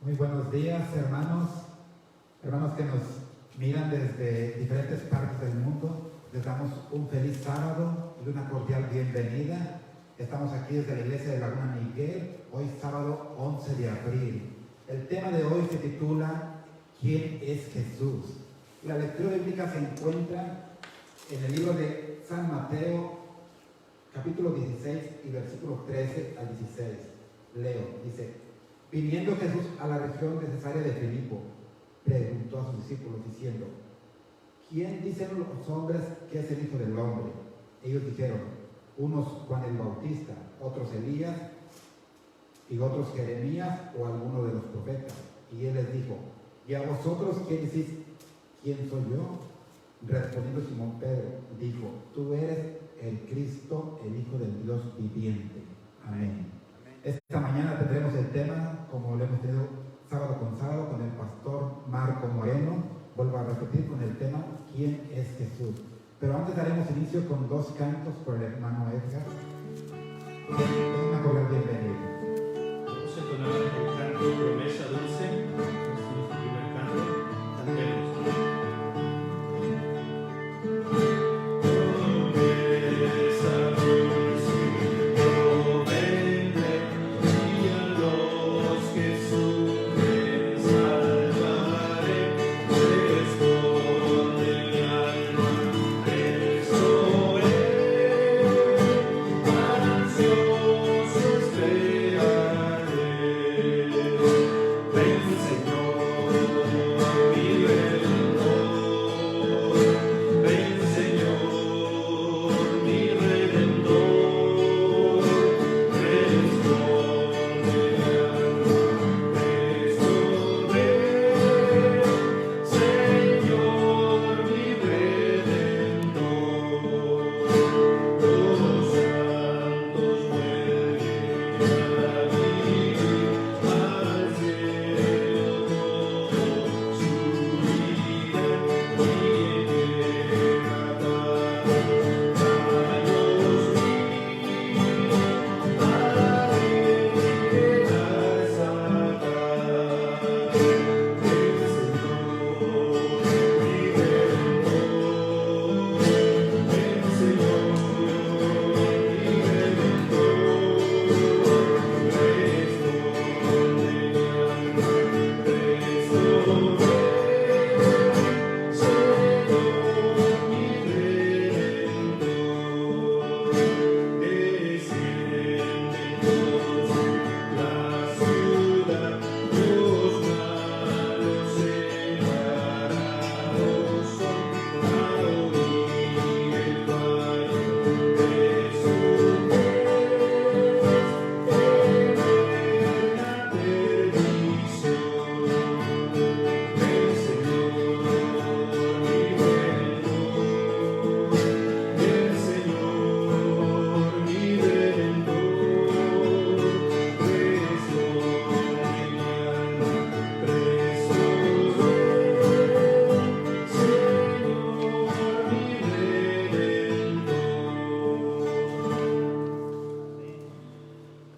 Muy buenos días, hermanos que nos miran desde diferentes partes del mundo. Les damos un feliz sábado y una cordial bienvenida. Estamos aquí desde la iglesia de Laguna Miguel, hoy sábado 11 de abril. El tema de hoy se titula ¿Quién es Jesús? La lectura bíblica se encuentra en el libro de San Mateo, capítulo 16 y versículos 13 al 16. Leo, dice: viniendo Jesús a la región de Cesarea de Filipo, preguntó a sus discípulos diciendo: ¿quién dicen los hombres que es el Hijo del Hombre? Ellos dijeron: unos Juan el Bautista, otros Elías, y otros Jeremías o alguno de los profetas. Y él les dijo: ¿y a vosotros quién decís quién soy yo? Respondiendo Simón Pedro, dijo: tú eres el Cristo, el Hijo del Dios viviente. Amén. Esta mañana tendremos el tema, como lo hemos tenido sábado, con el pastor Marco Moreno. Vuelvo a repetir con el tema ¿quién es Jesús? Pero antes daremos inicio con dos cantos por el hermano Edgar. Una cordial bienvenida. Vamos a entonar el canto Promesa Dulce, este es nuestro primer canto. Cantemos.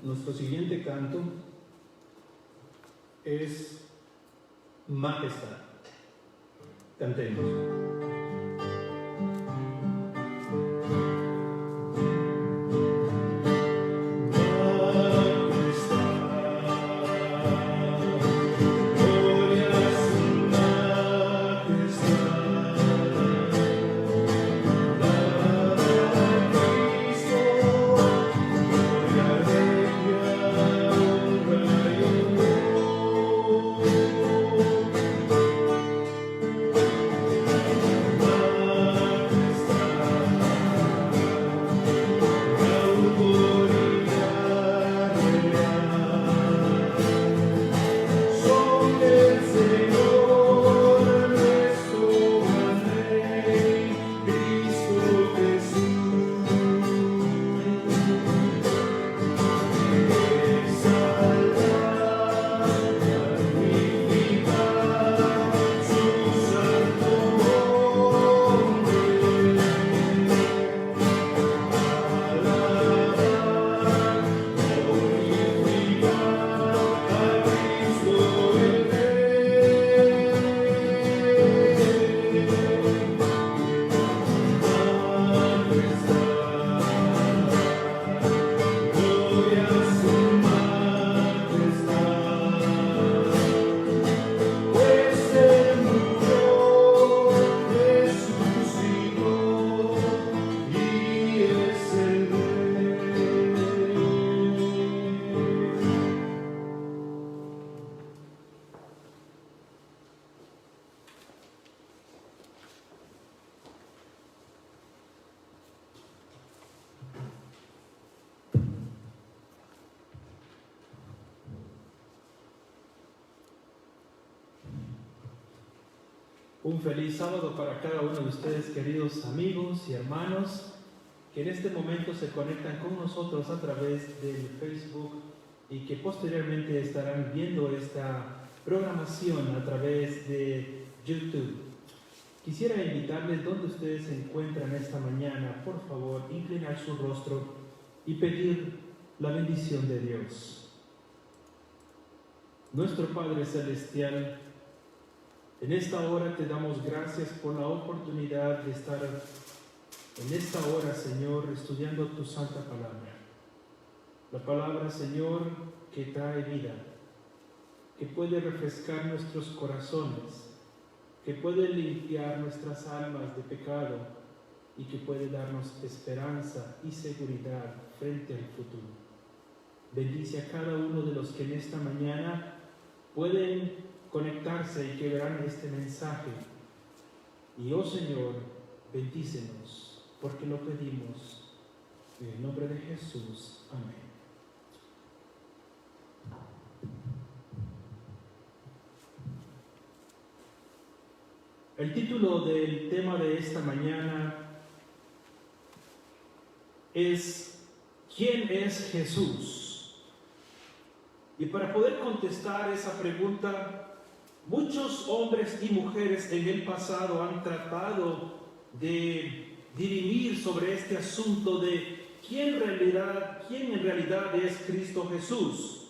Nuestro siguiente canto es Majestad. Cantemos. Thank Un feliz sábado para cada uno de ustedes, queridos amigos y hermanos, que en este momento se conectan con nosotros a través del Facebook y que posteriormente estarán viendo esta programación a través de YouTube. Quisiera invitarles, donde ustedes se encuentran esta mañana, por favor, inclinar su rostro y pedir la bendición de Dios. Nuestro Padre Celestial, en esta hora te damos gracias por la oportunidad de estar en esta hora, Señor, estudiando tu santa palabra. La palabra, Señor, que trae vida, que puede refrescar nuestros corazones, que puede limpiar nuestras almas de pecado y que puede darnos esperanza y seguridad frente al futuro. Bendice a cada uno de los que en esta mañana pueden conectarse y que verán este mensaje. Y, oh Señor, bendícenos, porque lo pedimos en el nombre de Jesús. Amén. El título del tema de esta mañana es ¿quién es Jesús? Y para poder contestar esa pregunta, muchos hombres y mujeres en el pasado han tratado de dirimir sobre este asunto de quién en realidad es Cristo Jesús.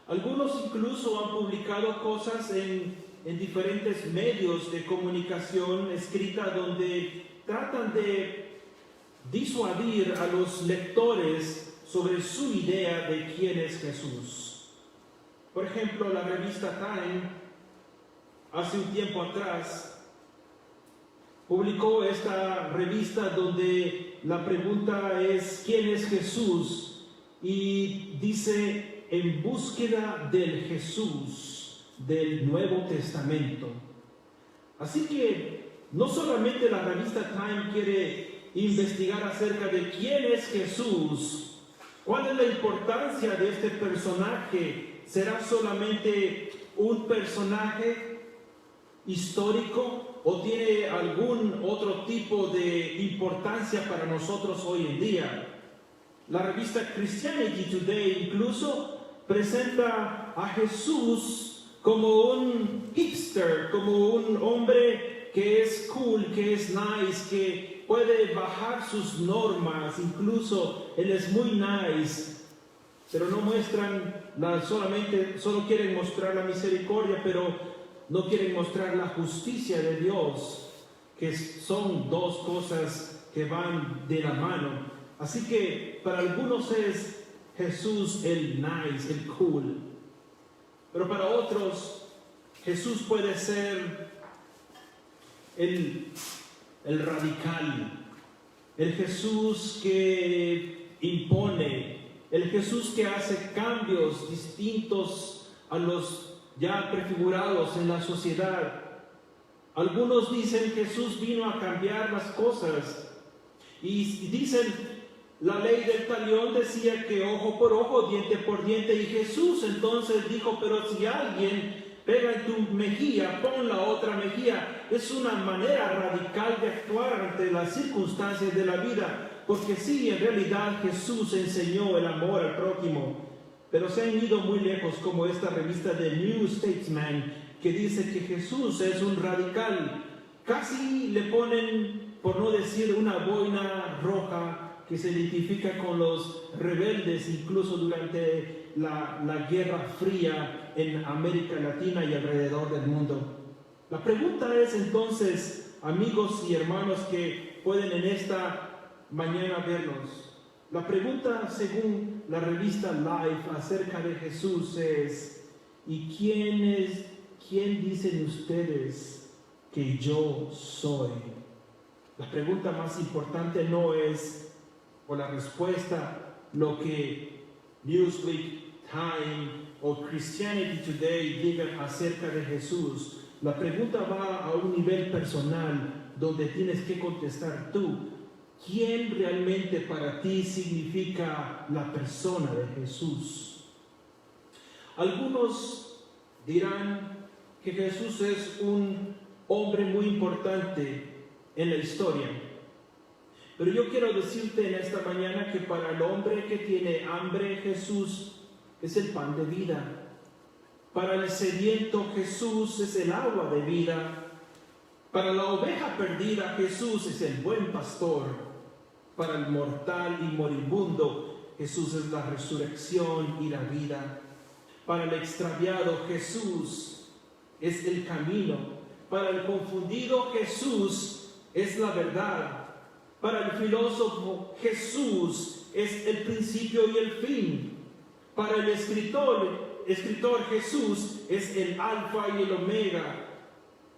Algunos incluso han publicado cosas en diferentes medios de comunicación escrita donde tratan de disuadir a los lectores sobre su idea de quién es Jesús. Por ejemplo, la revista Time hace un tiempo atrás publicó esta revista donde la pregunta es ¿quién es Jesús? Y dice en búsqueda del Jesús del Nuevo Testamento. Así que no solamente la revista Time quiere investigar acerca de quién es Jesús, cuál es la importancia de este personaje. ¿Será solamente un personaje histórico o tiene algún otro tipo de importancia para nosotros hoy en día? La revista Christianity Today incluso presenta a Jesús como un hipster, como un hombre que es cool, que es nice, que puede bajar sus normas, incluso él es muy nice. Pero no muestran solo quieren mostrar la misericordia, pero no quieren mostrar la justicia de Dios, que son dos cosas que van de la mano. Así que para algunos es Jesús el nice, el cool, pero para otros Jesús puede ser el radical, el Jesús que impone, el Jesús que hace cambios distintos a los ya prefigurados en la sociedad. Algunos dicen Jesús vino a cambiar las cosas y dicen la ley del talión decía que ojo por ojo, diente por diente, y Jesús entonces dijo, pero si alguien pega en tu mejilla, pon la otra mejilla. Es una manera radical de actuar ante las circunstancias de la vida. Porque sí, en realidad Jesús enseñó el amor al prójimo, pero se han ido muy lejos, como esta revista de New Statesman, que dice que Jesús es un radical. Casi le ponen, por no decir una boina roja, que se identifica con los rebeldes, incluso durante la Guerra Fría en América Latina y alrededor del mundo. La pregunta es entonces, amigos y hermanos que pueden en esta mañana vernos, la pregunta según la revista Life acerca de Jesús es, ¿y quién dicen ustedes que yo soy? La pregunta más importante no es, o la respuesta, lo que Newsweek, Time o Christianity Today digan acerca de Jesús. La pregunta va a un nivel personal donde tienes que contestar tú. ¿Quién realmente para ti significa la persona de Jesús? Algunos dirán que Jesús es un hombre muy importante en la historia. Pero yo quiero decirte en esta mañana que para el hombre que tiene hambre, Jesús es el pan de vida. Para el sediento, Jesús es el agua de vida. Para la oveja perdida, Jesús es el buen pastor. Para el mortal y moribundo, Jesús es la resurrección y la vida. Para el extraviado, Jesús es el camino. Para el confundido, Jesús es la verdad. Para el filósofo, Jesús es el principio y el fin. Para el escritor, Jesús es el alfa y el omega.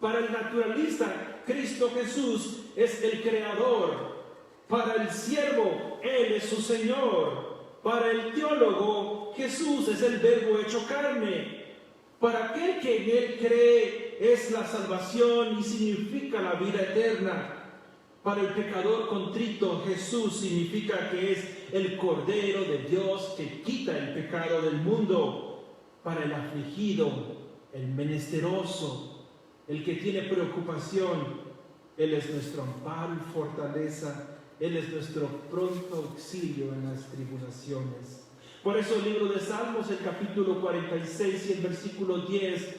Para el naturalista, Cristo Jesús es el creador. Para el siervo, Él es su Señor. Para el teólogo, Jesús es el verbo hecho carne. Para aquel que en Él cree, es la salvación y significa la vida eterna. Para el pecador contrito, Jesús significa que es el Cordero de Dios que quita el pecado del mundo. Para el afligido, el menesteroso, el que tiene preocupación, Él es nuestro amparo y fortaleza. Él es nuestro pronto auxilio en las tribulaciones. Por eso el libro de Salmos, el capítulo 46 y el versículo 10,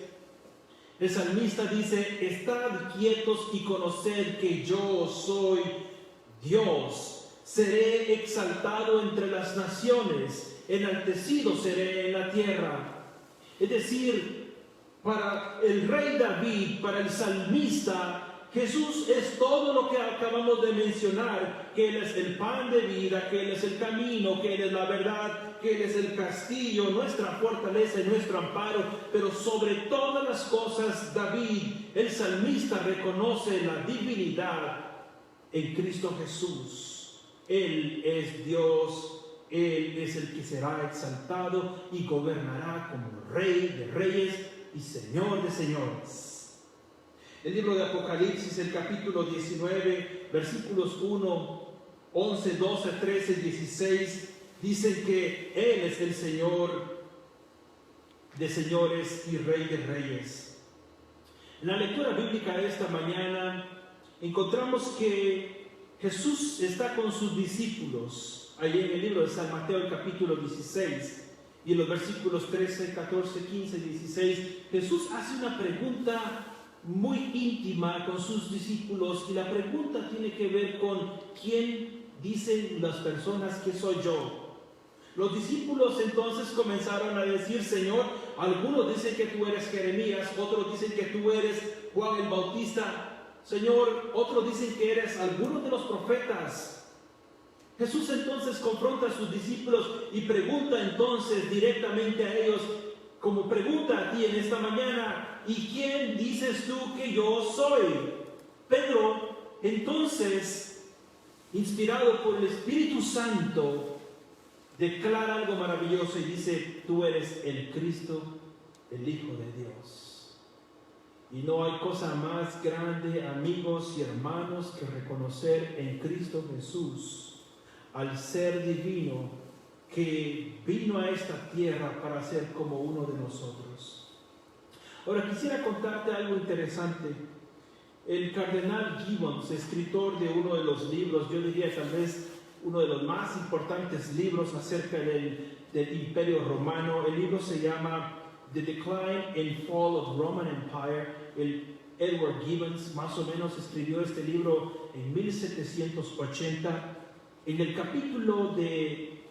el salmista dice: estad quietos y conoced que yo soy Dios. Seré exaltado entre las naciones, enaltecido seré en la tierra. Es decir, para el rey David, para el salmista, Jesús es todo lo que acabamos de mencionar, que Él es el pan de vida, que Él es el camino, que Él es la verdad, que Él es el castillo, nuestra fortaleza y nuestro amparo. Pero sobre todas las cosas, David, el salmista, reconoce la divinidad en Cristo Jesús. Él es Dios, Él es el que será exaltado y gobernará como Rey de reyes y Señor de señores. El libro de Apocalipsis, el capítulo 19, versículos 1, 11, 12, 13, 16, dicen que Él es el Señor de señores y Rey de reyes. En la lectura bíblica de esta mañana encontramos que Jesús está con sus discípulos, allí en el libro de San Mateo, el capítulo 16, y en los versículos 13, 14, 15, 16, Jesús hace una pregunta muy íntima con sus discípulos, y la pregunta tiene que ver con ¿quién dicen las personas que soy yo? Los discípulos entonces comenzaron a decir: Señor, algunos dicen que tú eres Jeremías, otros dicen que tú eres Juan el Bautista, Señor, otros dicen que eres alguno de los profetas. Jesús entonces confronta a sus discípulos y pregunta entonces directamente a ellos, como pregunta a ti en esta mañana: ¿y quién dices tú que yo soy? Pedro, entonces, inspirado por el Espíritu Santo, declara algo maravilloso y dice: tú eres el Cristo, el Hijo de Dios. Y no hay cosa más grande, amigos y hermanos, que reconocer en Cristo Jesús al ser divino que vino a esta tierra para ser como uno de nosotros. Ahora quisiera contarte algo interesante. El cardenal Gibbons, escritor de uno de los libros, yo diría tal vez uno de los más importantes libros acerca del Imperio Romano, el libro se llama The Decline and Fall of Roman Empire. El Edward Gibbons más o menos escribió este libro en 1780. En el capítulo de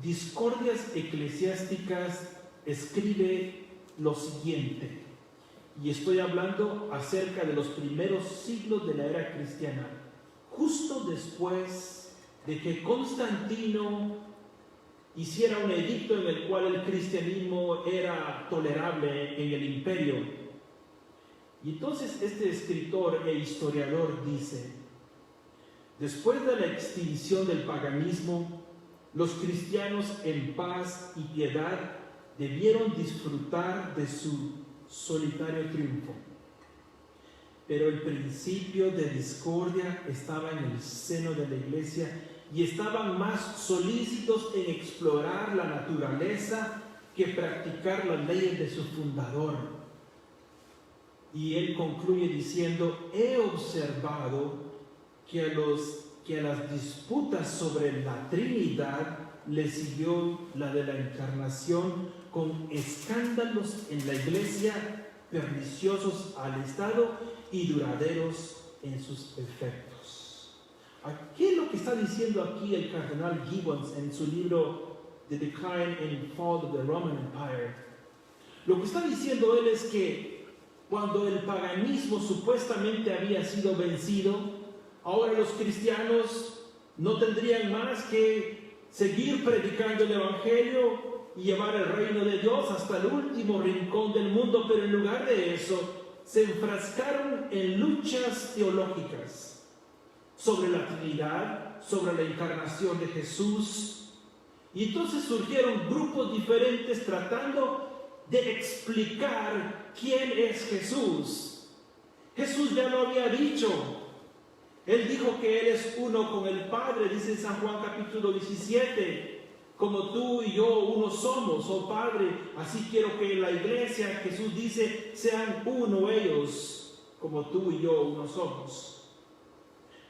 Discordias eclesiásticas escribe lo siguiente, y estoy hablando acerca de los primeros siglos de la era cristiana, justo después de que Constantino hiciera un edicto en el cual el cristianismo era tolerable en el imperio. Y entonces este escritor e historiador dice: después de la extinción del paganismo, los cristianos en paz y piedad debieron disfrutar de su solitario triunfo. Pero el principio de discordia estaba en el seno de la iglesia y estaban más solícitos en explorar la naturaleza que practicar las leyes de su fundador. Y él concluye diciendo: he observado que a las disputas sobre la Trinidad le siguió la de la encarnación, con escándalos en la iglesia perniciosos al Estado y duraderos en sus efectos. ¿Qué es lo que está diciendo aquí el cardenal Gibbons en su libro The Decline and Fall of the Roman Empire? Lo que está diciendo él es que cuando el paganismo supuestamente había sido vencido, ahora los cristianos no tendrían más que seguir predicando el Evangelio y llevar el reino de Dios hasta el último rincón del mundo, pero en lugar de eso se enfrascaron en luchas teológicas sobre la Trinidad, sobre la encarnación de Jesús, y entonces surgieron grupos diferentes tratando de explicar quién es Jesús. Jesús ya lo había dicho. Él dijo que Él es uno con el Padre, dice en San Juan capítulo 17, como tú y yo uno somos, oh Padre, así quiero que la iglesia, Jesús dice, sean uno ellos, como tú y yo uno somos.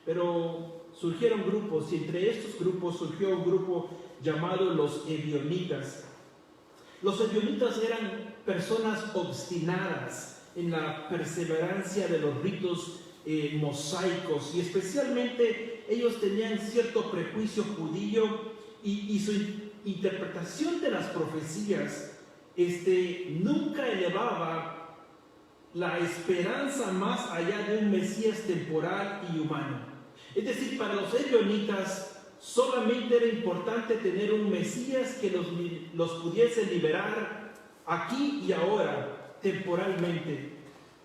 Pero surgieron grupos, y entre estos grupos surgió un grupo llamado los ebionitas. Los ebionitas eran personas obstinadas en la perseverancia de los ritos mosaicos, y especialmente ellos tenían cierto prejuicio judío y su interpretación de las profecías nunca elevaba la esperanza más allá de un Mesías temporal y humano. Es decir, para los ebionitas solamente era importante tener un Mesías que los pudiese liberar aquí y ahora, temporalmente.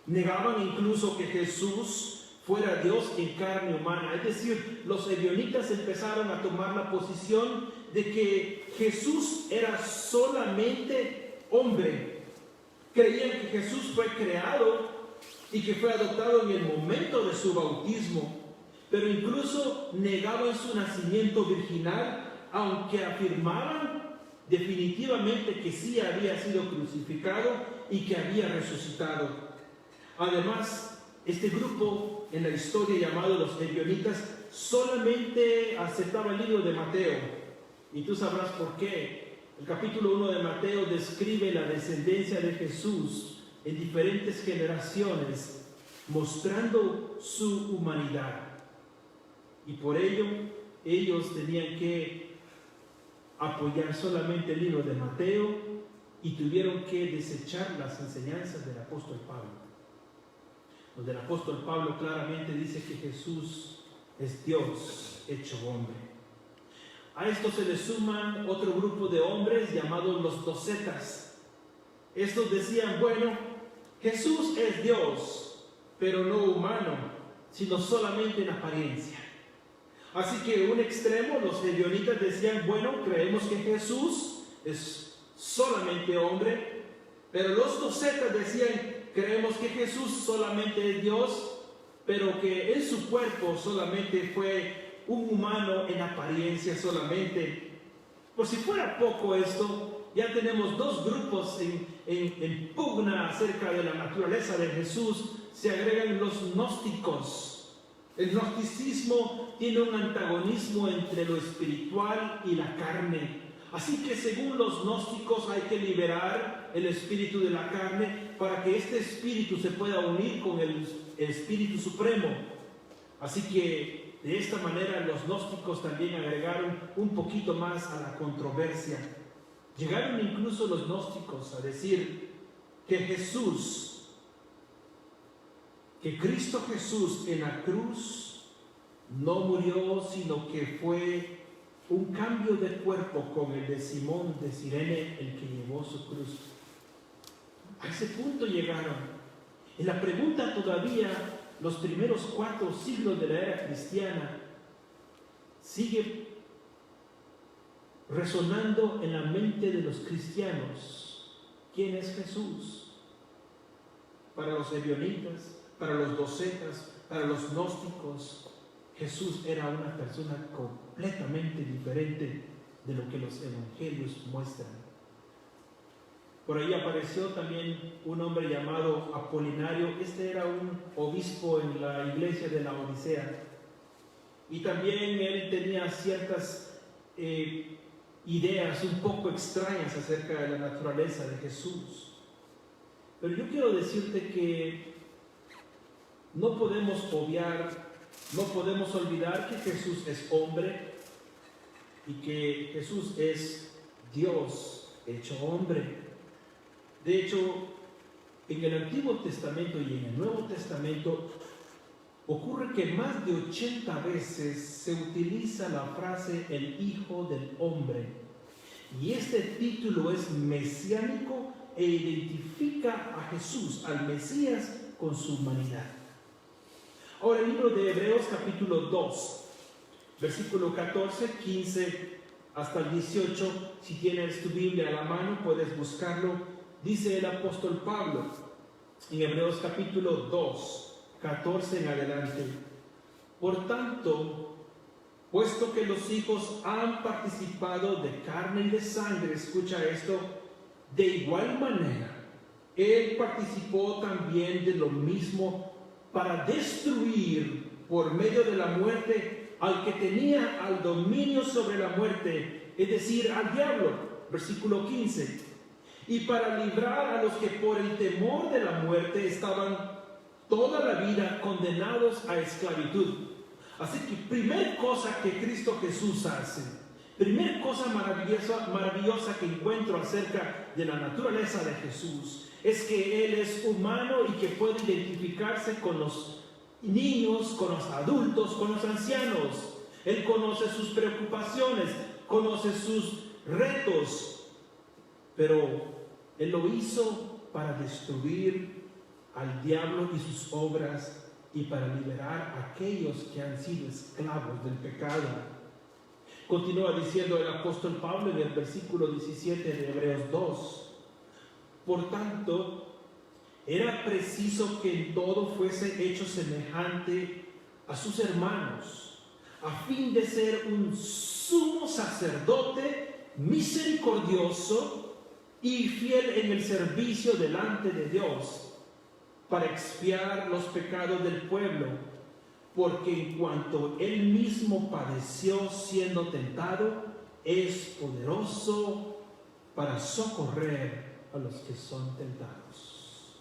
Negaban incluso que Jesús fuera Dios en carne humana. Es decir, los ebionitas empezaron a tomar la posición de que Jesús era solamente hombre. Creían que Jesús fue creado y que fue adoptado en el momento de su bautismo, pero incluso negaban su nacimiento virginal, aunque afirmaban definitivamente que sí había sido crucificado y que había resucitado. Además, este grupo en la historia llamado los ebionitas solamente aceptaba el libro de Mateo, y tú sabrás por qué. El capítulo 1 de Mateo describe la descendencia de Jesús en diferentes generaciones, mostrando su humanidad. Y por ello, ellos tenían que apoyar solamente el libro de Mateo y tuvieron que desechar las enseñanzas del apóstol Pablo, donde el apóstol Pablo claramente dice que Jesús es Dios hecho hombre. A esto se le suman otro grupo de hombres llamados los docetas. Estos decían, bueno, Jesús es Dios, pero no humano, sino solamente en apariencia. Así que en un extremo los ebionitas decían, bueno, creemos que Jesús es solamente hombre, pero los docetas decían, creemos que Jesús solamente es Dios, pero que en su cuerpo solamente fue un humano en apariencia solamente. Por si fuera poco esto, ya tenemos dos grupos en pugna acerca de la naturaleza de Jesús. Se agregan los gnósticos. El gnosticismo tiene un antagonismo entre lo espiritual y la carne. Así que según los gnósticos hay que liberar el espíritu de la carne para que este espíritu se pueda unir con el Espíritu Supremo. Así que de esta manera los gnósticos también agregaron un poquito más a la controversia. Llegaron incluso los gnósticos a decir que Cristo Jesús en la cruz no murió, sino que fue un cambio de cuerpo con el de Simón de Cirene, el que llevó su cruz. A ese punto llegaron. En la pregunta todavía, los primeros 4 siglos de la era cristiana, sigue resonando en la mente de los cristianos. ¿Quién es Jesús? Para los ebionitas, para los docetas, para los gnósticos, Jesús era una persona completamente diferente de lo que los evangelios muestran. Por ahí apareció también un hombre llamado Apolinario. Este era un obispo en la iglesia de la Odisea. Y también él tenía ciertas ideas un poco extrañas acerca de la naturaleza de Jesús. Pero yo quiero decirte que no podemos obviar, no podemos olvidar que Jesús es hombre y que Jesús es Dios hecho hombre. De hecho, en el Antiguo Testamento y en el Nuevo Testamento ocurre que más de 80 veces se utiliza la frase el Hijo del Hombre. Y este título es mesiánico e identifica a Jesús, al Mesías, con su humanidad. Ahora, el libro de Hebreos capítulo 2, versículo 14, 15 hasta el 18, si tienes tu Biblia a la mano puedes buscarlo. Dice el apóstol Pablo en Hebreos capítulo 2, 14 en adelante: por tanto, puesto que los hijos han participado de carne y de sangre, escucha esto, de igual manera, él participó también de lo mismo para destruir por medio de la muerte al que tenía al dominio sobre la muerte, es decir, al diablo. Versículo 15. Y para librar a los que por el temor de la muerte estaban toda la vida condenados a esclavitud. Así que primer cosa que Cristo Jesús hace, primer cosa maravillosa que encuentro acerca de la naturaleza de Jesús, es que Él es humano y que puede identificarse con los niños, con los adultos, con los ancianos. Él conoce sus preocupaciones, conoce sus retos, pero Él lo hizo para destruir al diablo y sus obras y para liberar a aquellos que han sido esclavos del pecado. Continúa diciendo el apóstol Pablo en el versículo 17 de Hebreos 2. Por tanto, era preciso que en todo fuese hecho semejante a sus hermanos, a fin de ser un sumo sacerdote misericordioso y fiel en el servicio delante de Dios, para expiar los pecados del pueblo, porque en cuanto Él mismo padeció siendo tentado, es poderoso para socorrer a los que son tentados.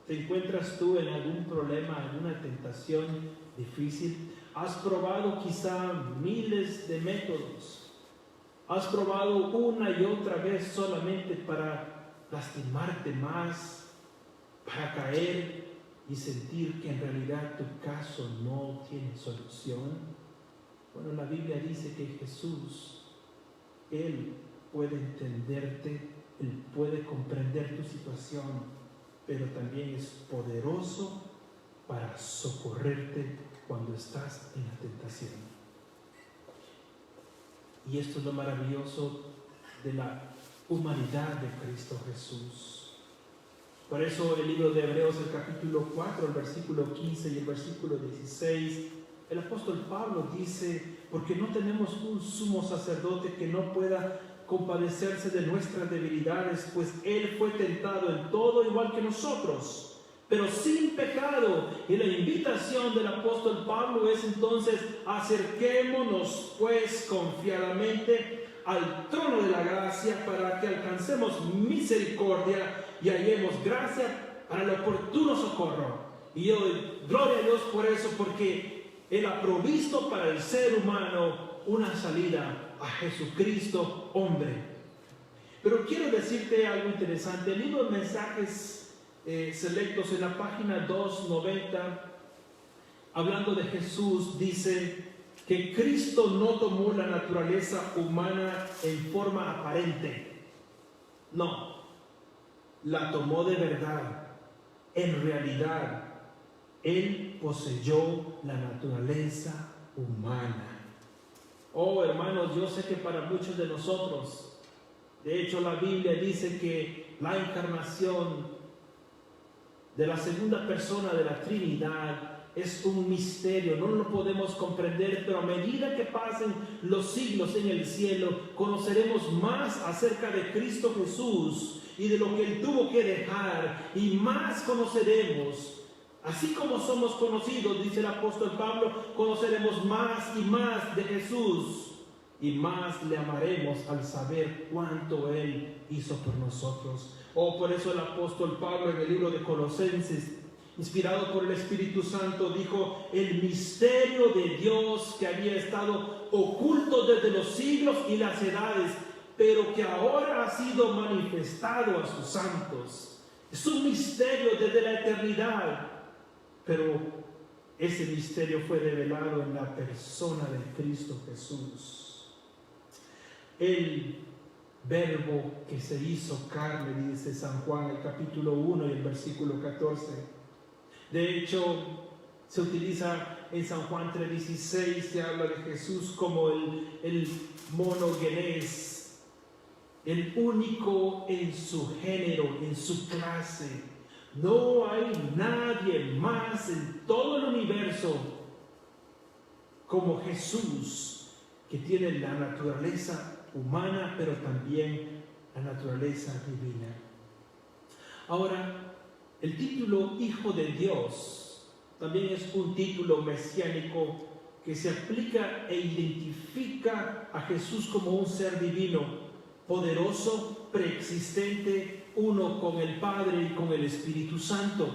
¿Te encuentras tú en algún problema, alguna tentación difícil? ¿Has probado quizá miles de métodos? ¿Has probado una y otra vez solamente para lastimarte más, para caer y sentir que en realidad tu caso no tiene solución? Bueno, la Biblia dice que Jesús, Él puede entenderte, Él puede comprender tu situación, pero también es poderoso para socorrerte cuando estás en la tentación. Y esto es lo maravilloso de la humanidad de Cristo Jesús. Por eso el libro de Hebreos, el capítulo 4, el versículo 15 y el versículo 16, el apóstol Pablo dice: porque no tenemos un sumo sacerdote que no pueda compadecerse de nuestras debilidades, pues Él fue tentado en todo igual que nosotros, pero sin pecado. Y la invitación del apóstol Pablo es entonces: acerquémonos pues confiadamente al trono de la gracia para que alcancemos misericordia y hallemos gracia para el oportuno socorro. Y yo doy gloria a Dios por eso, porque Él ha provisto para el ser humano una salida a Jesucristo hombre. Pero quiero decirte algo interesante. El libro de Mensajes Selectos, en la página 290, hablando de Jesús, dice que Cristo no tomó la naturaleza humana en forma aparente. No, la tomó de verdad. En realidad, Él poseyó la naturaleza humana. Oh, hermanos, yo sé que para muchos de nosotros, de hecho la Biblia dice que la encarnación de la segunda persona de la Trinidad es un misterio, no lo podemos comprender, pero a medida que pasen los siglos en el cielo, conoceremos más acerca de Cristo Jesús y de lo que Él tuvo que dejar, y más conoceremos. Así como somos conocidos, dice el apóstol Pablo, conoceremos más y más de Jesús, y más le amaremos al saber cuánto Él hizo por nosotros. Por eso el apóstol Pablo en el libro de Colosenses, inspirado por el Espíritu Santo, dijo: el misterio de Dios que había estado oculto desde los siglos y las edades, pero que ahora ha sido manifestado a sus santos. Es un misterio desde la eternidad, pero ese misterio fue revelado en la persona de Cristo Jesús. El Verbo que se hizo carne, dice San Juan, el capítulo 1 y el versículo 14. De hecho, se utiliza en San Juan 3:16, se habla de Jesús como el monogenes, el único en su género, en su clase. No hay nadie más en todo el universo como Jesús, que tiene la naturaleza humana, pero también la naturaleza divina. Ahora, el título Hijo de Dios también es un título mesiánico que se aplica e identifica a Jesús como un ser divino, poderoso, preexistente, uno con el Padre y con el Espíritu Santo.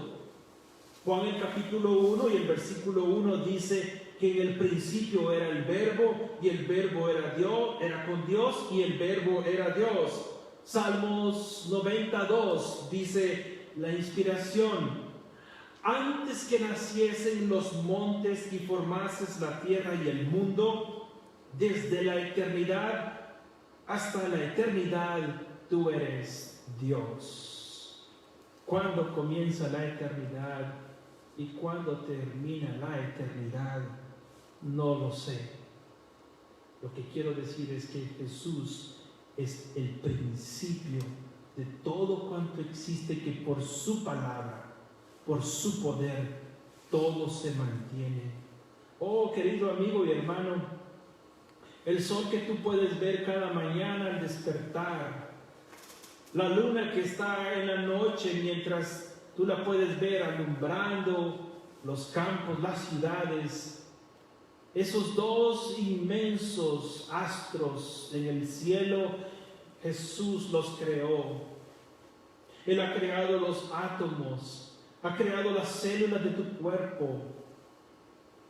Juan el capítulo 1 y el versículo 1 dice que en el principio era el Verbo, y el Verbo era Dios, era con Dios, y el Verbo era Dios. Salmos 92 dice la inspiración: antes que naciesen los montes y formases la tierra y el mundo, desde la eternidad hasta la eternidad tú eres Dios. ¿Cuándo comienza la eternidad y cuándo termina la eternidad? No lo sé. Lo que quiero decir es que Jesús es el principio de todo cuanto existe, que por su palabra, por su poder, todo se mantiene. Oh, querido amigo y hermano, el sol que tú puedes ver cada mañana al despertar, la luna que está en la noche mientras tú la puedes ver alumbrando los campos, las ciudades, esos dos inmensos astros en el cielo, Jesús los creó. Él ha creado los átomos, ha creado las células de tu cuerpo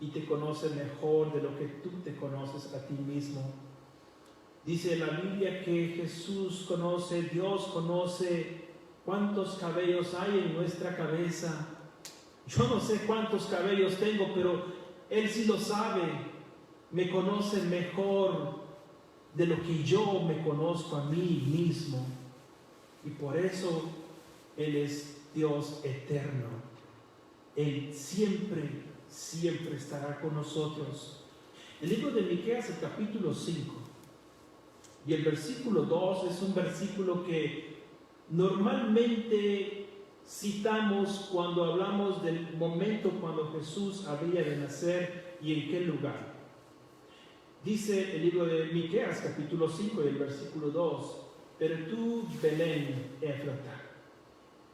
y te conoce mejor de lo que tú te conoces a ti mismo. Dice la Biblia que Jesús conoce, Dios conoce cuántos cabellos hay en nuestra cabeza. Yo no sé cuántos cabellos tengo, pero Él sí lo sabe. Me conoce mejor de lo que yo me conozco a mí mismo. Y por eso Él es Dios eterno. Él siempre estará con nosotros. El libro de Miqueas, el capítulo 5 y el versículo 2 es un versículo que normalmente citamos cuando hablamos del momento cuando Jesús habría de nacer y en qué lugar. Dice el libro de Miqueas, capítulo 5 y el versículo 2: pero tú, Belén Efrata,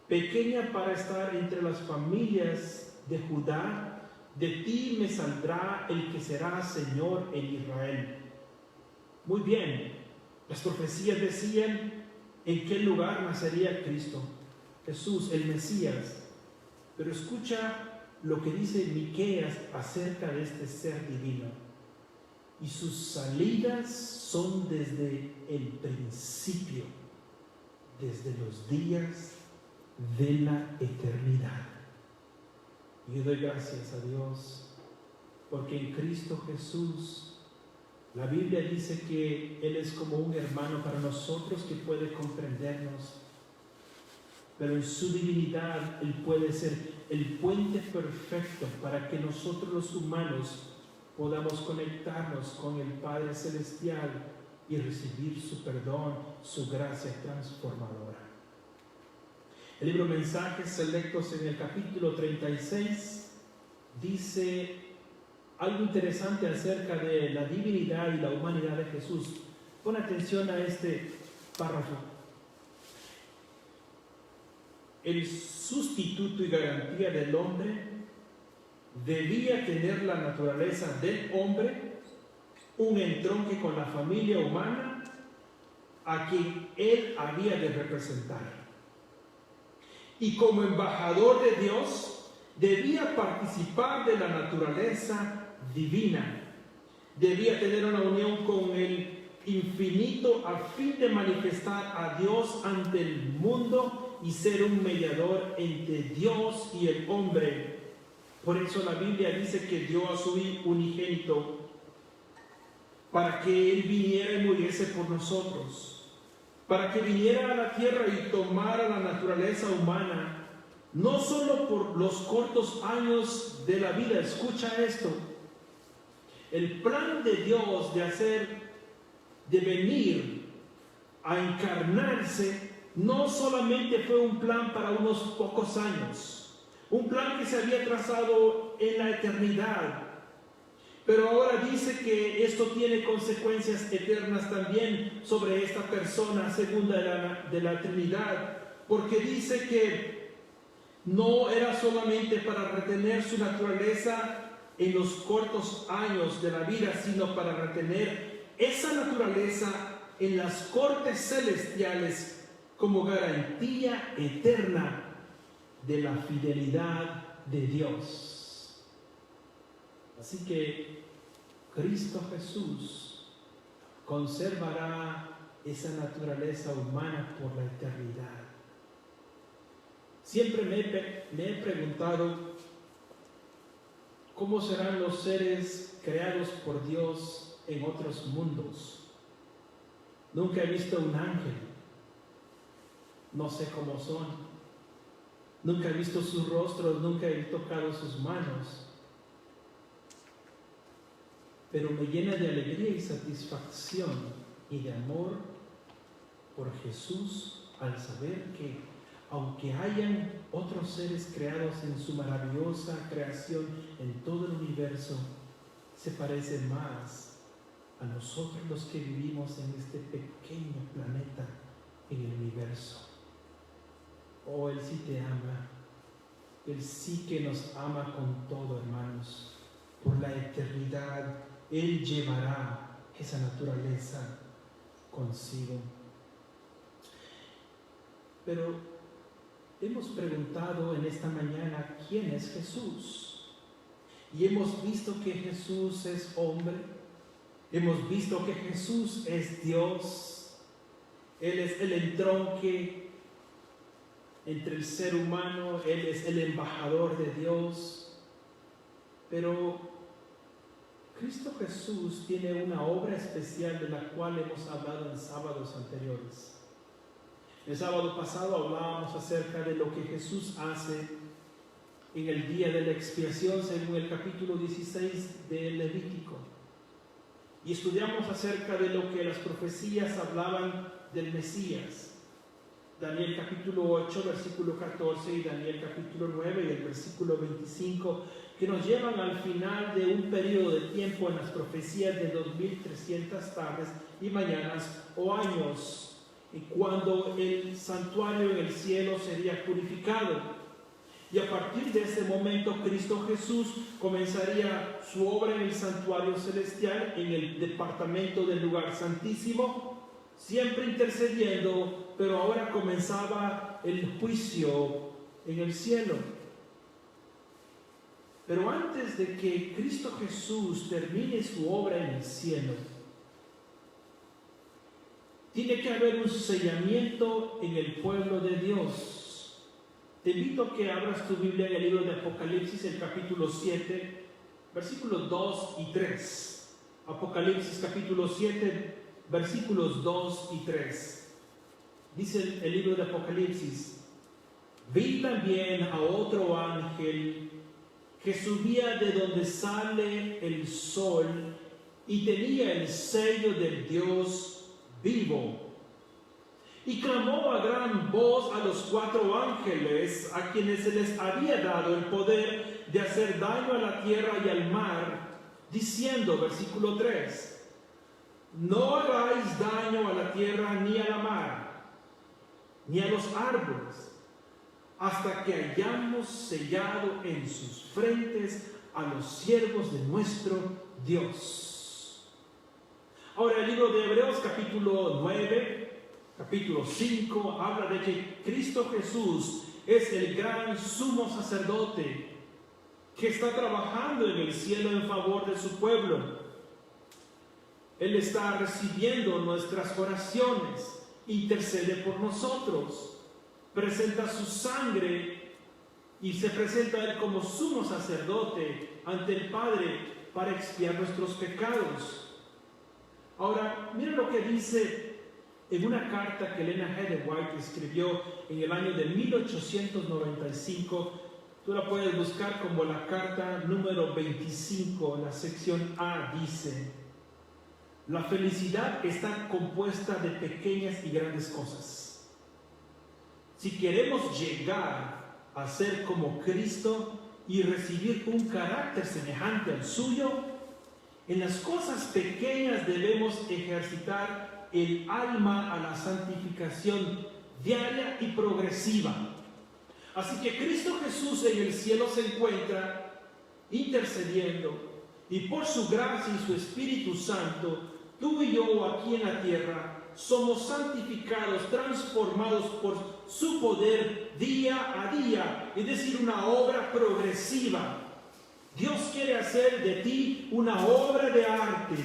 pequeña para estar entre las familias de Judá, de ti me saldrá el que será Señor en Israel. Muy bien, las profecías decían en qué lugar nacería Cristo, Jesús, el Mesías. Pero escucha lo que dice Miqueas acerca de este ser divino. Y sus salidas son desde el principio, desde los días de la eternidad. Y yo doy gracias a Dios porque en Cristo Jesús la Biblia dice que Él es como un hermano para nosotros que puede comprendernos, pero en su divinidad Él puede ser el puente perfecto para que nosotros los humanos podamos conectarnos con el Padre Celestial y recibir su perdón, su gracia transformadora. El libro Mensajes Selectos en el capítulo 36 dice algo interesante acerca de la divinidad y la humanidad de Jesús. Pon atención a este párrafo. El sustituto y garantía del hombre debía tener la naturaleza del hombre, un entronque con la familia humana a quien él había de representar. Y como embajador de Dios, debía participar de la naturaleza divina. Debía tener una unión con el infinito a fin de manifestar a Dios ante el mundo y ser un mediador entre Dios y el hombre. Por eso la Biblia dice que dio a su unigénito para que Él viniera y muriese por nosotros, para que viniera a la tierra y tomara la naturaleza humana, no solo por los cortos años de la vida. Escucha esto: el plan de Dios de venir a encarnarse, no solamente fue un plan para unos pocos años, un plan que se había trazado en la eternidad, pero ahora dice que esto tiene consecuencias eternas también sobre esta persona segunda de la Trinidad, porque dice que no era solamente para retener su naturaleza en los cortos años de la vida, sino para retener esa naturaleza en las cortes celestiales como garantía eterna de la fidelidad de Dios. Así que Cristo Jesús conservará esa naturaleza humana por la eternidad. Siempre me he preguntado cómo serán los seres creados por Dios en otros mundos. Nunca he visto un ángel, no sé cómo son. Nunca he visto sus rostros, nunca he tocado sus manos. Pero me llena de alegría y satisfacción y de amor por Jesús al saber que, aunque hayan otros seres creados en su maravillosa creación en todo el universo, se parecen más a nosotros los que vivimos en este pequeño planeta en el universo. Oh, Él sí te ama. Él sí que nos ama con todo, hermanos. Por la eternidad, Él llevará esa naturaleza consigo. Pero hemos preguntado en esta mañana quién es Jesús. Y hemos visto que Jesús es hombre. Hemos visto que Jesús es Dios. Él es el entronque entre el ser humano. Él es el embajador de Dios. Pero Cristo Jesús tiene una obra especial de la cual hemos hablado en sábados anteriores. El sábado pasado hablábamos acerca de lo que Jesús hace en el día de la expiación según el capítulo 16 de Levítico. Y estudiamos acerca de lo que las profecías hablaban del Mesías. Daniel capítulo 8, versículo 14 y Daniel capítulo 9 y el versículo 25, que nos llevan al final de un periodo de tiempo en las profecías de 2300 tardes y mañanas o años, y cuando el santuario en el cielo sería purificado. Y a partir de ese momento Cristo Jesús comenzaría su obra en el santuario celestial, en el departamento del lugar santísimo, siempre intercediendo, pero ahora comenzaba el juicio en el cielo. Pero antes de que Cristo Jesús termine su obra en el cielo, tiene que haber un sellamiento en el pueblo de Dios. Te invito a que abras tu Biblia en el libro de Apocalipsis, el capítulo 7, versículos 2 y 3. Apocalipsis capítulo 7, versículos 2 y 3. Dice el libro de Apocalipsis: vi también a otro ángel que subía de donde sale el sol y tenía el sello del Dios vivo. Y clamó a gran voz a los 4 ángeles, a quienes se les había dado el poder de hacer daño a la tierra y al mar, diciendo, versículo 3, no hagáis daño a la tierra ni a la mar, ni a los árboles, hasta que hayamos sellado en sus frentes a los siervos de nuestro Dios. Ahora el libro de Hebreos capítulo 9, capítulo 5, habla de que Cristo Jesús es el gran sumo sacerdote que está trabajando en el cielo en favor de su pueblo. Él está recibiendo nuestras oraciones, intercede por nosotros, presenta su sangre y se presenta a Él como sumo sacerdote ante el Padre para expiar nuestros pecados. Ahora, miren lo que dice en una carta que Elena G. White escribió en el año de 1895. Tú la puedes buscar como la carta número 25, la sección A dice: la felicidad está compuesta de pequeñas y grandes cosas. Si queremos llegar a ser como Cristo y recibir un carácter semejante al suyo, en las cosas pequeñas debemos ejercitar el alma a la santificación diaria y progresiva. Así que Cristo Jesús en el cielo se encuentra intercediendo, y por su gracia y su Espíritu Santo, tú y yo aquí en la tierra somos santificados, transformados por su poder día a día, es decir, una obra progresiva. Dios quiere hacer de ti una obra de arte,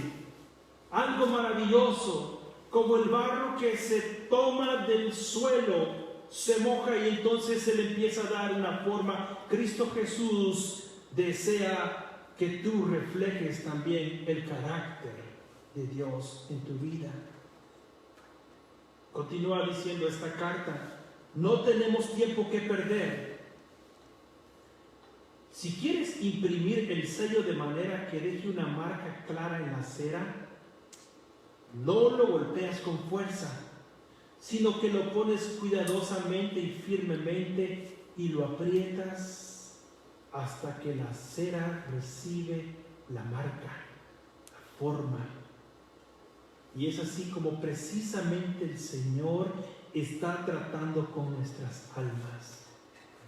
algo maravilloso, como el barro que se toma del suelo, se moja y entonces se le empieza a dar una forma. Cristo Jesús desea que tú reflejes también el carácter de Dios en tu vida. Continúa diciendo esta carta: no tenemos tiempo que perder. Si quieres imprimir el sello de manera que deje una marca clara en la cera, no lo golpeas con fuerza, sino que lo pones cuidadosamente y firmemente y lo aprietas hasta que la cera recibe la marca, la forma. Y es así como precisamente el Señor está tratando con nuestras almas,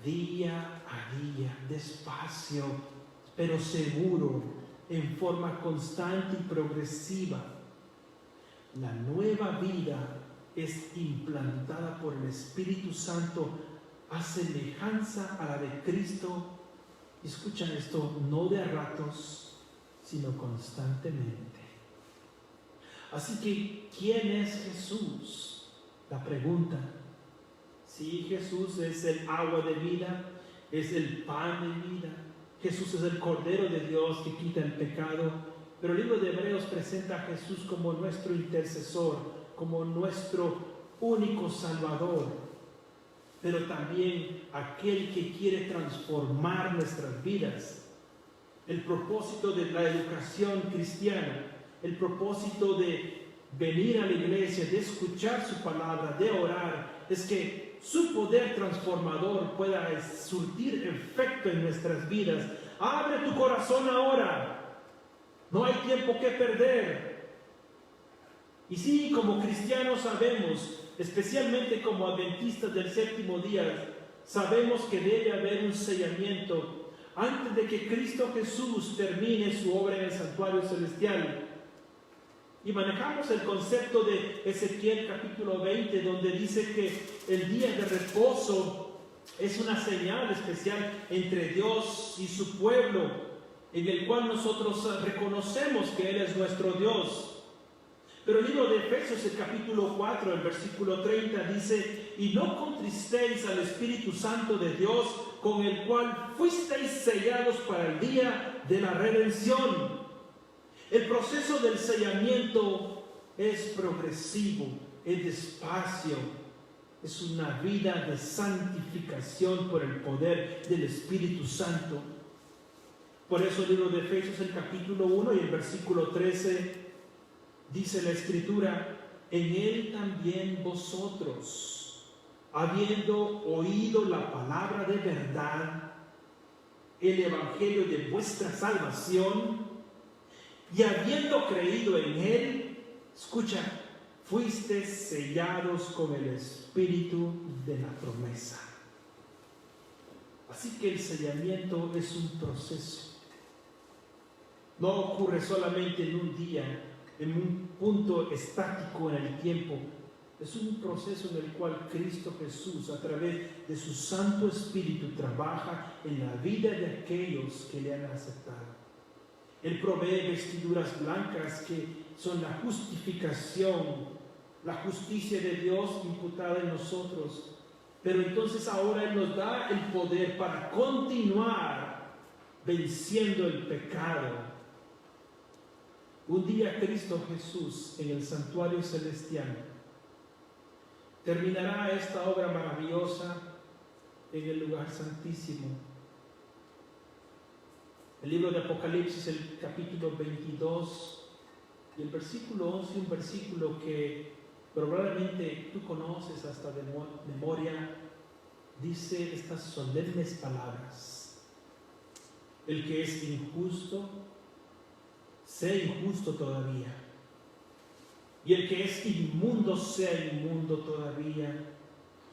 día a día, despacio, pero seguro, en forma constante y progresiva. La nueva vida es implantada por el Espíritu Santo a semejanza a la de Cristo. Escuchan esto, no de a ratos, sino constantemente. Así que, ¿quién es Jesús? La pregunta. Sí, Jesús es el agua de vida, es el pan de vida. Jesús es el Cordero de Dios que quita el pecado. Pero el libro de Hebreos presenta a Jesús como nuestro intercesor, como nuestro único Salvador, pero también aquel que quiere transformar nuestras vidas. El propósito de la educación cristiana, el propósito de venir a la iglesia, de escuchar su palabra, de orar, es que su poder transformador pueda surtir efecto en nuestras vidas. Abre tu corazón ahora. No hay tiempo que perder. Y sí, como cristianos sabemos, especialmente como adventistas del séptimo día, sabemos que debe haber un sellamiento antes de que Cristo Jesús termine su obra en el santuario celestial. Y manejamos el concepto de Ezequiel capítulo 20, donde dice que el día de reposo es una señal especial entre Dios y su pueblo, en el cual nosotros reconocemos que Él es nuestro Dios. Pero el libro de Efesios, el capítulo 4, el versículo 30 dice: y no contristéis al Espíritu Santo de Dios, con el cual fuisteis sellados para el día de la redención. El proceso del sellamiento es progresivo, es despacio, es una vida de santificación por el poder del Espíritu Santo. Por eso el libro de Efesios, el capítulo 1 y el versículo 13, dice la Escritura: en Él también vosotros, habiendo oído la palabra de verdad, el evangelio de vuestra salvación, y habiendo creído en Él, escucha, fuisteis sellados con el espíritu de la promesa. Así que el sellamiento es un proceso. No ocurre solamente en un día, en un punto estático en el tiempo. Es un proceso en el cual Cristo Jesús, a través de su Santo Espíritu, trabaja en la vida de aquellos que le han aceptado. Él provee vestiduras blancas que son la justificación, la justicia de Dios imputada en nosotros. Pero entonces ahora Él nos da el poder para continuar venciendo el pecado. Un día Cristo Jesús en el santuario celestial terminará esta obra maravillosa en el lugar santísimo. El libro de Apocalipsis, el capítulo 22 y el versículo 11, un versículo que probablemente tú conoces hasta de memoria, dice estas solemnes palabras: el que es injusto, sea injusto todavía, y el que es inmundo, sea inmundo todavía,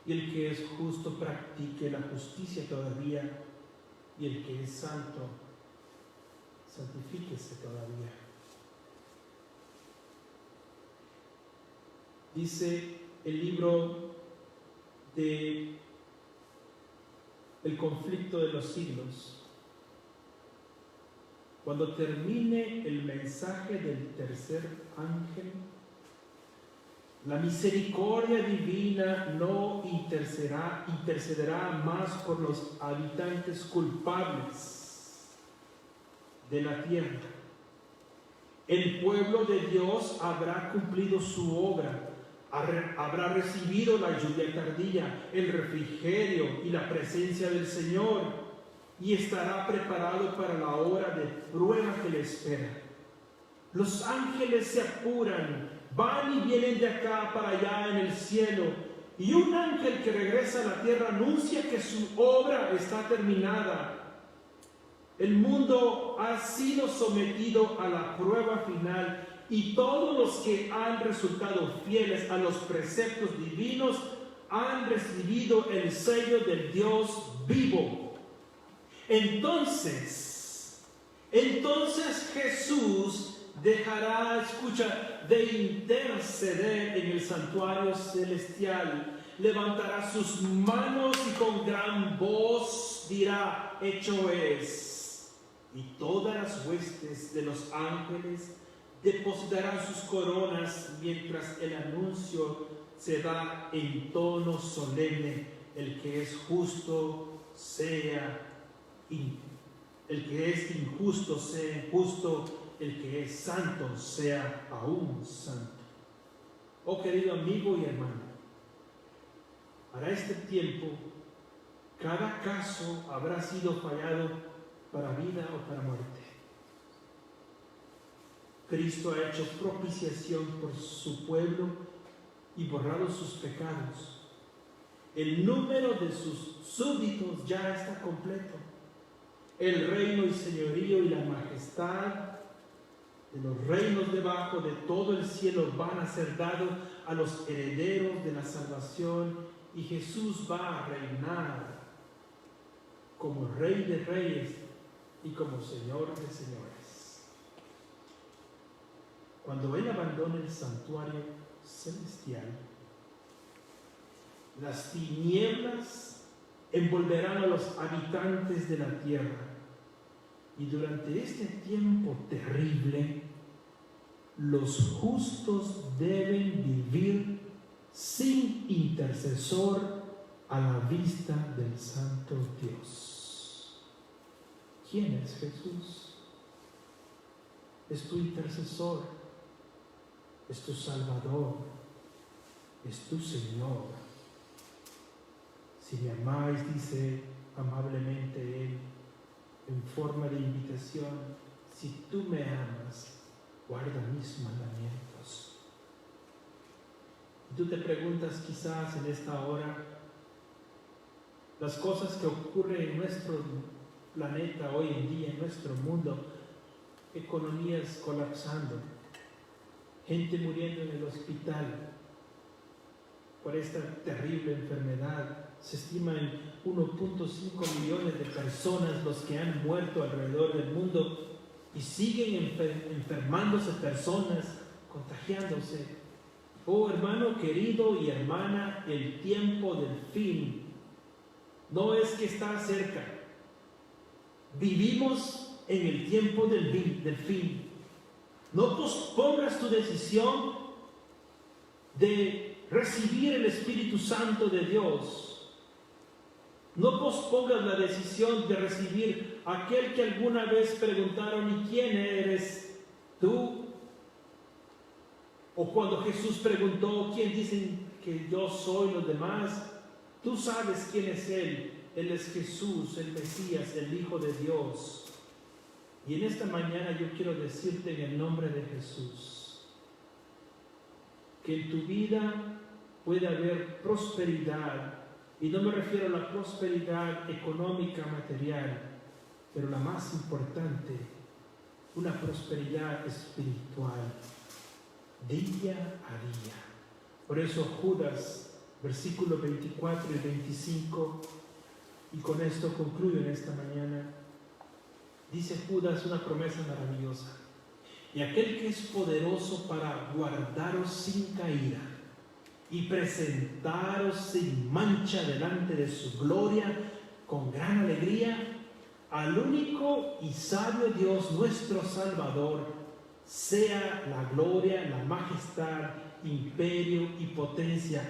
y el que es justo, practique la justicia todavía, y el que es santo, santifíquese todavía. Dice el libro de El conflicto de los siglos: cuando termine el mensaje del tercer ángel, la misericordia divina no intercederá más por los habitantes culpables de la tierra. El pueblo de Dios habrá cumplido su obra, habrá recibido la lluvia tardía, el refrigerio y la presencia del Señor, y estará preparado para la hora de prueba que le espera. Los ángeles se apuran, van y vienen de acá para allá en el cielo, y un ángel que regresa a la tierra anuncia que su obra está terminada. El mundo ha sido sometido a la prueba final, y todos los que han resultado fieles a los preceptos divinos han recibido el sello del Dios vivo. Entonces Jesús dejará, escucha, de interceder en el santuario celestial, levantará sus manos y con gran voz dirá: hecho es. Y todas las huestes de los ángeles depositarán sus coronas mientras el anuncio se da en tono solemne: el que es justo sea el que es injusto sea injusto, el que es santo sea aún santo. Oh querido amigo y hermano, para este tiempo cada caso habrá sido fallado para vida o para muerte. Cristo ha hecho propiciación por su pueblo y borrado sus pecados. El número de sus súbditos ya está completo. El reino y señorío y la majestad de los reinos debajo de todo el cielo van a ser dados a los herederos de la salvación, y Jesús va a reinar como Rey de Reyes y como Señor de Señores. Cuando Él abandone el santuario celestial, las tinieblas envolverán a los habitantes de la tierra, y durante este tiempo terrible los justos deben vivir sin intercesor a la vista del Santo Dios. ¿Quién es Jesús? Es tu intercesor, es tu Salvador, es tu Señor. Si me amáis, dice amablemente Él, en forma de invitación: si tú me amas, guarda mis mandamientos. Tú te preguntas quizás en esta hora las cosas que ocurren en nuestro planeta hoy en día, en nuestro mundo, economías colapsando, gente muriendo en el hospital por esta terrible enfermedad. Se estima en 1.5 millones de personas los que han muerto alrededor del mundo y siguen enfermándose personas, contagiándose. Oh hermano querido y hermana, el tiempo del fin no es que está cerca. Vivimos en el tiempo del fin. No pospongas tu decisión de recibir el Espíritu Santo de Dios. No pospongas la decisión de recibir aquel que alguna vez preguntaron: ¿y quién eres tú? O cuando Jesús preguntó: ¿quién dicen que yo soy los demás? Tú sabes quién es Él. Él es Jesús, el Mesías, el Hijo de Dios. Y en esta mañana yo quiero decirte en el nombre de Jesús que en tu vida puede haber prosperidad. Y no me refiero a la prosperidad económica, material, pero la más importante, una prosperidad espiritual, día a día. Por eso Judas, versículos 24 y 25, y con esto concluyo en esta mañana, dice Judas una promesa maravillosa: y aquel que es poderoso para guardaros sin caída y presentaros sin mancha delante de su gloria con gran alegría, al único y sabio Dios nuestro Salvador, sea la gloria, la majestad, imperio y potencia,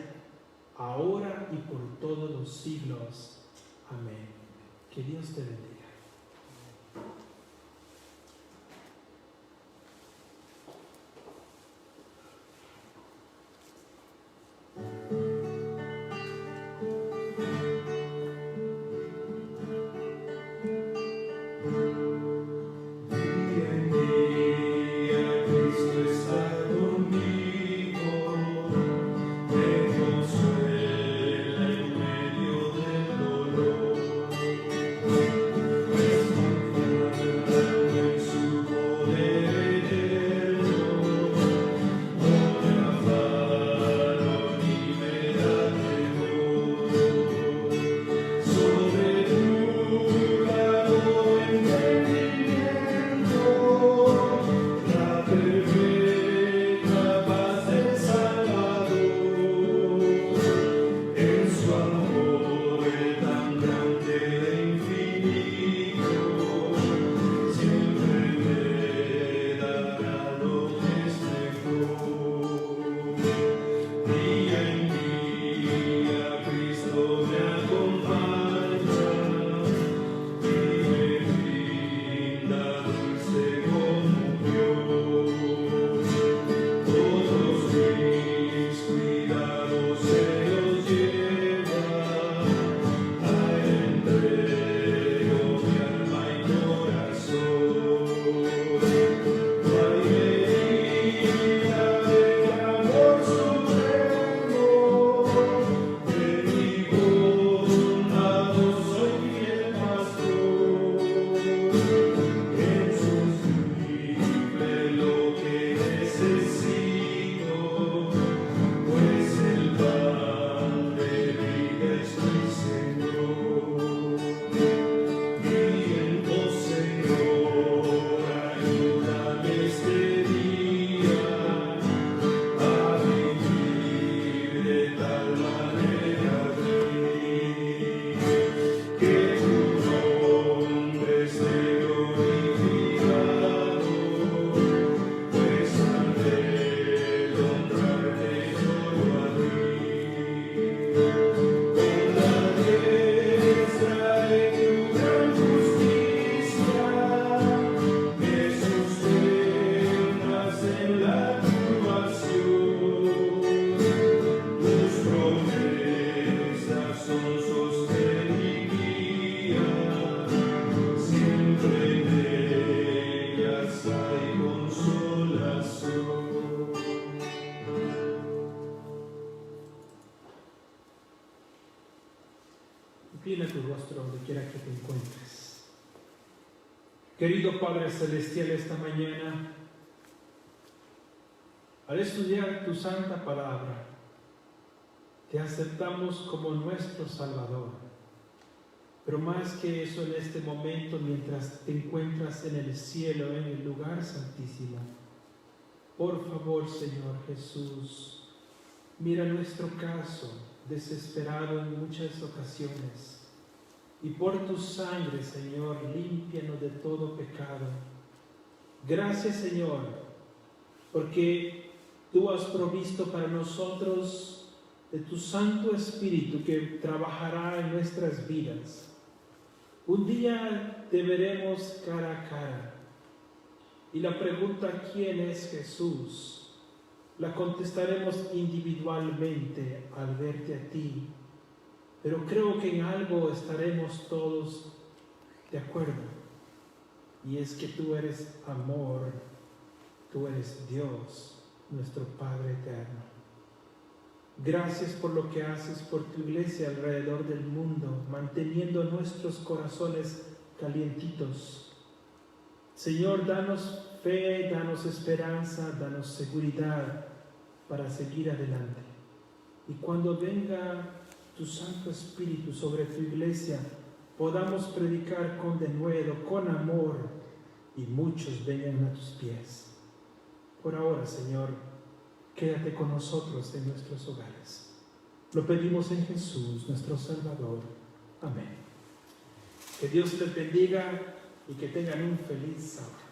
ahora y por todos los siglos. Amén. Que Dios te bendiga. Inclina tu rostro donde quiera que te encuentres. Querido Padre Celestial, esta mañana, al estudiar tu santa palabra, te aceptamos como nuestro Salvador. Pero más que eso, en este momento, mientras te encuentras en el cielo, en el lugar santísimo, por favor, Señor Jesús, mira nuestro caso, desesperado en muchas ocasiones, y por tu sangre, Señor, límpianos de todo pecado. Gracias, Señor, porque tú has provisto para nosotros de tu Santo Espíritu que trabajará en nuestras vidas. Un día te veremos cara a cara, y la pregunta ¿quién es Jesús? La contestaremos individualmente al verte a ti, pero creo que en algo estaremos todos de acuerdo, y es que tú eres amor, tú eres Dios, nuestro Padre eterno. Gracias por lo que haces por tu iglesia alrededor del mundo, manteniendo nuestros corazones calientitos. Señor, danos fe, danos esperanza, danos seguridad para seguir adelante. Y cuando venga tu Santo Espíritu sobre tu iglesia, podamos predicar con denuedo, con amor, y muchos vengan a tus pies. Por ahora, Señor, quédate con nosotros en nuestros hogares. Lo pedimos en Jesús, nuestro Salvador. Amén. Que Dios les bendiga y que tengan un feliz sábado.